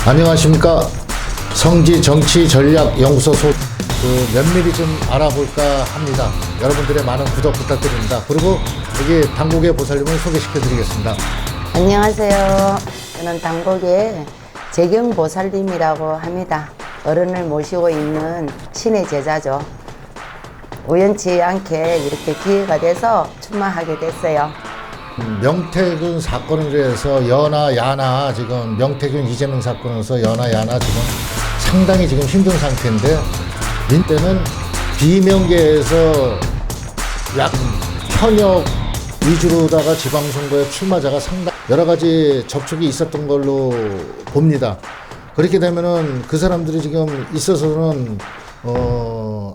안녕하십니까. 성지 정치 전략 연구소 면밀히 좀 알아볼까 합니다. 여러분들의 많은 구독 부탁드립니다. 그리고 여기 당국의 보살님을 소개시켜 드리겠습니다. 안녕하세요. 저는 당국의 재경 보살님이라고 합니다. 어른을 모시고 있는 신의 제자죠. 우연치 않게 이렇게 기회가 돼서 출마하게 됐어요. 명태균 사건으로 해서 여나 야나 지금 명태균 이재명 사건으로서 여나 야나 지금 상당히 지금 힘든 상태인데 민때는 비명계에서 약 현역 위주로다가 지방선거에 출마자가 상당 여러 가지 접촉이 있었던 걸로 봅니다. 그렇게 되면은 그 사람들이 지금 있어서는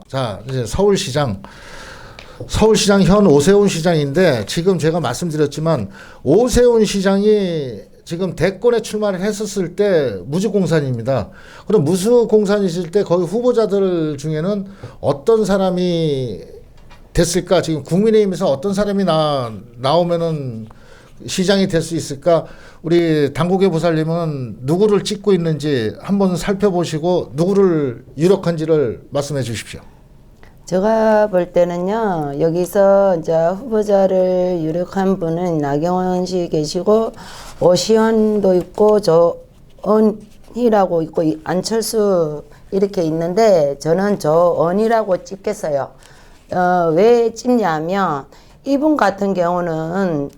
자 이제 서울시장 현 오세훈 시장인데 지금 제가 말씀드렸지만 오세훈 시장이 지금 대권에 출마를 했었을 때 무주공산입니다. 그럼 무주공산이실 때 거기 후보자들 중에는 어떤 사람이 됐을까? 지금 국민의힘에서 어떤 사람이 나오면은 시장이 될 수 있을까? 우리 당국의 보살님은 누구를 찍고 있는지 한번 살펴보시고 누구를 유력한지를 말씀해 주십시오. 제가 볼 때는요, 여기서 이제 후보자를 유력한 분은 나경원 씨 계시고, 오시환도 있고, 조언희라고 있고, 안철수 이렇게 있는데, 저는 조언희라고 찍겠어요. 왜 찍냐면, 이분 같은 경우는,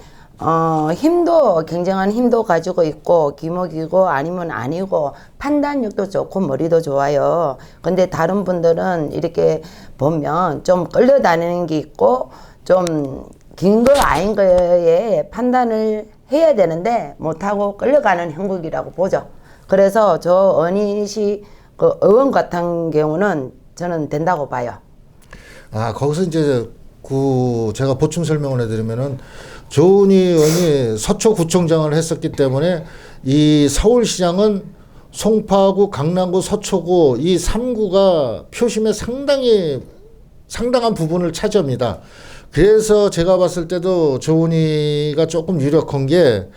힘도, 굉장한 힘도 가지고 있고, 기목이고, 아니면 아니고, 판단력도 좋고, 머리도 좋아요. 근데 다른 분들은 이렇게 보면 좀 끌려다니는 게 있고, 좀 긴 거 아닌 거에 판단을 해야 되는데, 못하고 끌려가는 형국이라고 보죠. 그래서 저 언니시 그 의원 같은 경우는 저는 된다고 봐요. 아, 거기서 이제 제가 보충 설명을 해드리면은 조은희 의원이 서초구청장을 했었기 때문에 이 서울시장은 송파구, 강남구, 서초구 이 3구가 표심에 상당한 부분을 차지합니다. 그래서 제가 봤을 때도 조은희가 조금 유력한 게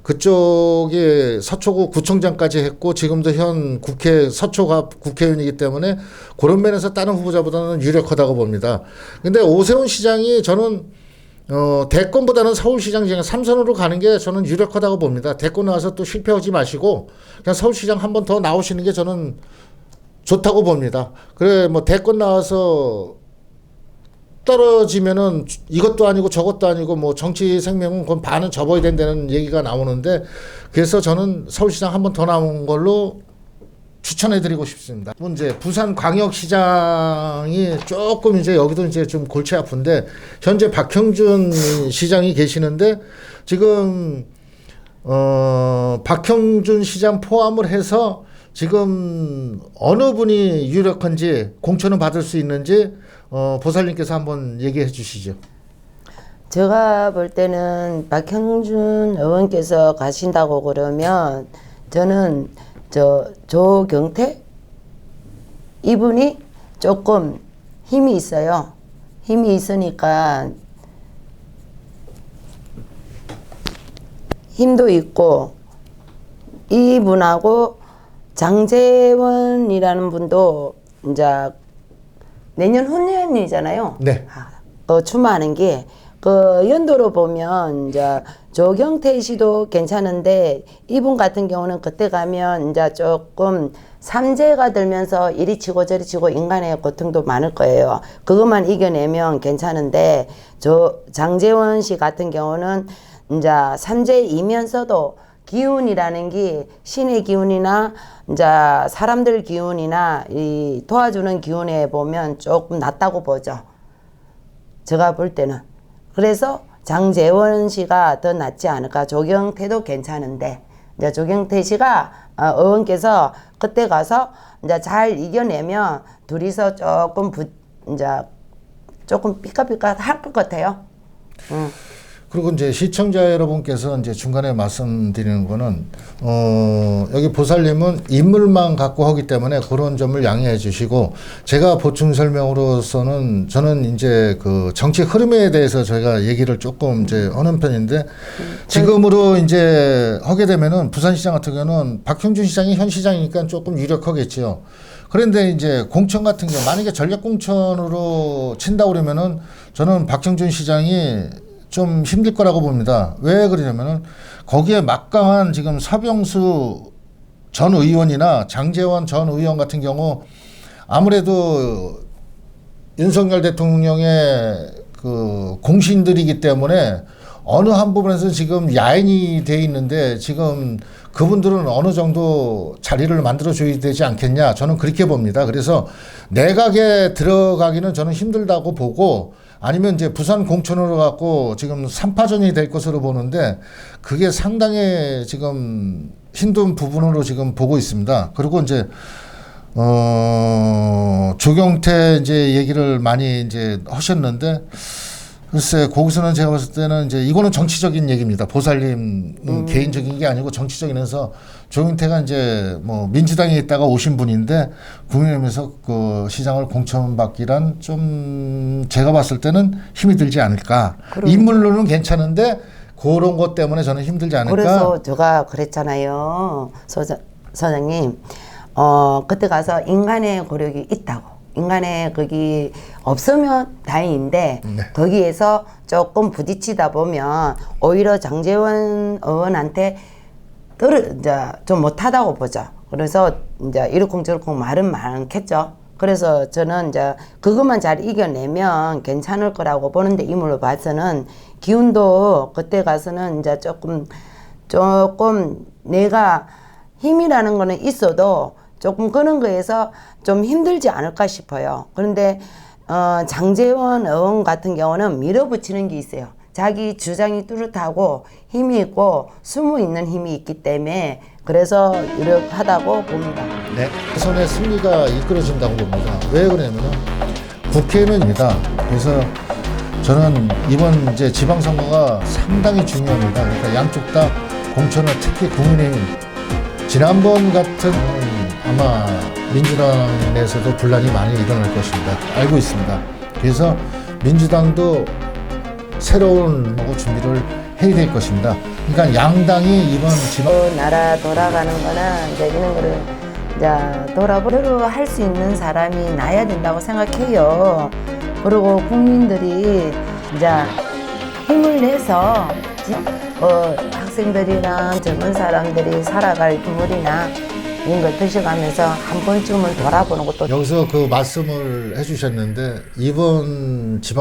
그쪽에 서초구 구청장까지 했고 지금도 현 서초가 국회의원이기 때문에 그런 면에서 다른 후보자보다는 유력하다고 봅니다. 근데 오세훈 시장이 저는 대권보다는 서울시장 그냥 3선으로 가는 게 저는 유력하다고 봅니다. 대권 나와서 또 실패하지 마시고 그냥 서울시장 한 번 더 나오시는 게 저는 좋다고 봅니다. 그래 뭐 대권 나와서 떨어지면은 이것도 아니고 저것도 아니고 뭐 정치 생명은 그건 반은 접어야 된다는 얘기가 나오는데 그래서 저는 서울시장 한 번 더 나온 걸로 추천해드리고 싶습니다. 이제 부산광역시장이 조금 이제 여기도 이제 좀 골치 아픈데 현재 박형준 시장이 계시는데 지금 박형준 시장 포함을 해서 지금 어느 분이 유력한지 공천을 받을 수 있는지 보살님께서 한번 얘기해 주시죠. 제가 볼 때는 박형준 의원께서 가신다고 그러면 저는 조경태 이분이 조금 힘이 있어요. 힘이 있으니까 힘도 있고 이분하고 장재원이라는 분도 이제 내년 후년이잖아요. 네. 출마하는 게 그 연도로 보면 이제 조경태 씨도 괜찮은데 이분 같은 경우는 그때 가면 이제 조금 삼재가 들면서 이리 치고 저리 치고 인간의 고통도 많을 거예요. 그것만 이겨내면 괜찮은데 장재원 씨 같은 경우는 이제 삼재이면서도 기운이라는 게 신의 기운이나 이제 사람들 기운이나 이 도와주는 기운에 보면 조금 낫다고 보죠. 제가 볼 때는. 그래서 장재원 씨가 더 낫지 않을까. 조경태도 괜찮은데 이제 조경태 씨가 의원께서 그때 가서 이제 잘 이겨내면 둘이서 조금 이제 조금 삐까삐까 할 것 같아요. 그리고 이제 시청자 여러분께서 이제 중간에 말씀드리는 거는, 여기 보살님은 인물만 갖고 하기 때문에 그런 점을 양해해 주시고, 제가 보충 설명으로서는 저는 이제 그 정치 흐름에 대해서 저희가 얘기를 조금 이제 하는 편인데, 지금으로 이제 하게 되면은 부산시장 같은 경우는 박형준 시장이 현 시장이니까 조금 유력하겠지요. 그런데 이제 공천 같은 경우, 만약에 전략 공천으로 친다고 그러면은 저는 박형준 시장이 좀 힘들 거라고 봅니다. 왜 그러냐면은 거기에 막강한 지금 서병수 전 의원이나 장제원 전 의원 같은 경우 아무래도 윤석열 대통령의 그 공신들이기 때문에 어느 한 부분에서 지금 야인이 돼 있는데 지금 그분들은 어느 정도 자리를 만들어 줘야 되지 않겠냐, 저는 그렇게 봅니다. 그래서 내각에 들어가기는 저는 힘들다고 보고, 아니면 이제 부산 공천으로 갖고 지금 3파전이 될 것으로 보는데 그게 상당히 지금 힘든 부분으로 지금 보고 있습니다. 그리고 이제 조경태 이제 얘기를 많이 이제 하셨는데, 글쎄 거기서는 제가 봤을 때는 이제 이거는 정치적인 얘기입니다. 보살님 개인적인 게 아니고 정치적이면서 조경태가 이제 뭐 민주당에 있다가 오신 분인데 국민의힘에서 그 시장을 공천받기란 좀 제가 봤을 때는 힘이 들지 않을까. 인물로는 괜찮은데 그런 것 때문에 저는 힘들지 않을까. 그래서 제가 그랬잖아요, 소장님. 그때 가서 인간의 고력이 있다고. 인간의 거기 없으면 다행인데, 네. 거기에서 조금 부딪히다 보면 오히려 장제원 의원한테 이제 좀 못하다고 보죠. 그래서 이제 이러쿵저러쿵 말은 많겠죠. 그래서 저는 이제 그것만 잘 이겨내면 괜찮을 거라고 보는데, 이물로 봐서는 기운도 그때 가서는 이제 조금 내가 힘이라는 거는 있어도 조금 그런 거에서 좀 힘들지 않을까 싶어요. 그런데 장제원 의원 같은 경우는 밀어붙이는 게 있어요. 자기 주장이 뚜렷하고 힘이 있고 숨어 있는 힘이 있기 때문에 그래서 유력하다고 봅니다. 네, 선의 승리가 이끌어진다고 봅니다. 왜 그러냐면 국회의원입니다. 그래서 저는 이번 이제 지방선거가 상당히 중요합니다. 그러니까 양쪽 다 공천을, 특히 국민의힘 지난번 같은 아마 민주당 내에서도 분란이 많이 일어날 것입니다. 알고 있습니다. 그래서 민주당도 새로운 준비를 해야 될 것입니다. 그러니까 양당이 이번 지방 나라 돌아가는 거는 이제 이런 거를 이제 돌아보려고 할 수 있는 사람이 나야 된다고 생각해요. 그리고 국민들이 이제 힘을 내서 학생들이나 젊은 사람들이 살아갈 물이나 이런 걸 드셔가면서 한 번쯤은 돌아보는 것도. 여기서 그 말씀을 해주셨는데 이번 지방